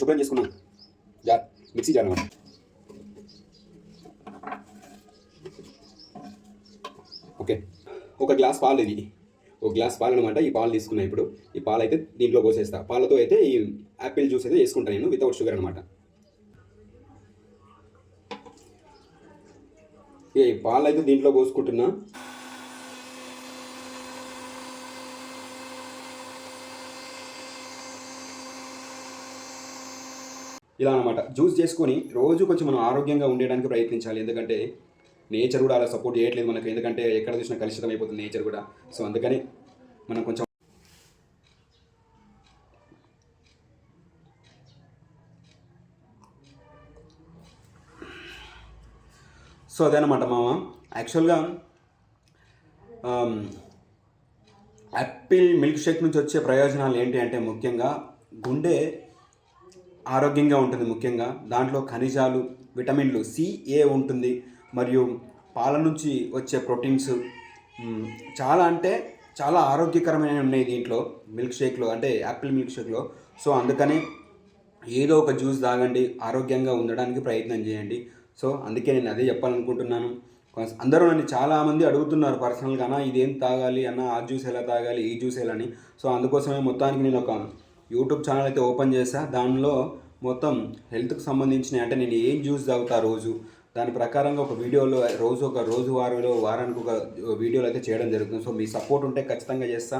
శుభ్రం చేసుకున్నాం jar, mixie jar అన్నమాట. ఓకే, ఒక గ్లాస్ పాలు, ఇది ఒక గ్లాస్ పాలు అనమాట. ఈ పాలు తీసుకున్నా. ఇప్పుడు ఈ పాలు అయితే దీంట్లో పోసేస్తా. పాలతో అయితే ఈ యాపిల్ జ్యూస్ అయితే వేసుకుంటాను నేను, వితౌట్ షుగర్ అనమాట. ఈ పాలు అయితే దీంట్లో పోసుకుంటున్నా. ఇలా అనమాట జ్యూస్ చేసుకొని రోజు కొంచెం మనం ఆరోగ్యంగా ఉండడానికి ప్రయత్నించాలి. ఎందుకంటే నేచర్ కూడా అలా సపోర్ట్ చేయట్లేదు మనకు. ఎందుకంటే ఎక్కడ చూసినా కలుషితం అయిపోతుంది నేచర్ కూడా. సో అందుకని మనం కొంచెం సో అదేనమాట మామ. యాక్చువల్గా యాపిల్ మిల్క్ షేక్ నుంచి వచ్చే ప్రయోజనాలు ఏంటి అంటే ముఖ్యంగా గుండె ఆరోగ్యంగా ఉంటుంది. ముఖ్యంగా దాంట్లో ఖనిజాలు, విటమిన్లు సి, ఏ ఉంటుంది. మరియు పాల నుంచి వచ్చే ప్రోటీన్స్ చాలా అంటే చాలా ఆరోగ్యకరమైన ఉన్నాయి దీంట్లో మిల్క్ షేక్లో, అంటే యాపిల్ మిల్క్ షేక్లో. సో అందుకని ఏదో ఒక జ్యూస్ తాగండి, ఆరోగ్యంగా ఉండడానికి ప్రయత్నం చేయండి. సో అందుకే నేను అదే చెప్పాలనుకుంటున్నాను. అందరూ నన్ను చాలామంది అడుగుతున్నారు పర్సనల్గా, అన్న ఇదేం తాగాలి అన్న, ఆ జ్యూస్ ఎలా తాగాలి, ఈ జ్యూస్ ఎలా అని. సో అందుకోసమే మొత్తానికి నేను ఒక యూట్యూబ్ ఛానల్ అయితే ఓపెన్ చేశా. దానిలో మొత్తం హెల్త్కి సంబంధించిన, అంటే నేను ఏం జ్యూస్ తాగుతా రోజు, దాని ప్రకారంగా ఒక వీడియోలో రోజువారీలో వారానికి ఒక వీడియోలు అయితే చేయడం జరుగుతుంది. సో మీ సపోర్ట్ ఉంటే ఖచ్చితంగా చేస్తా.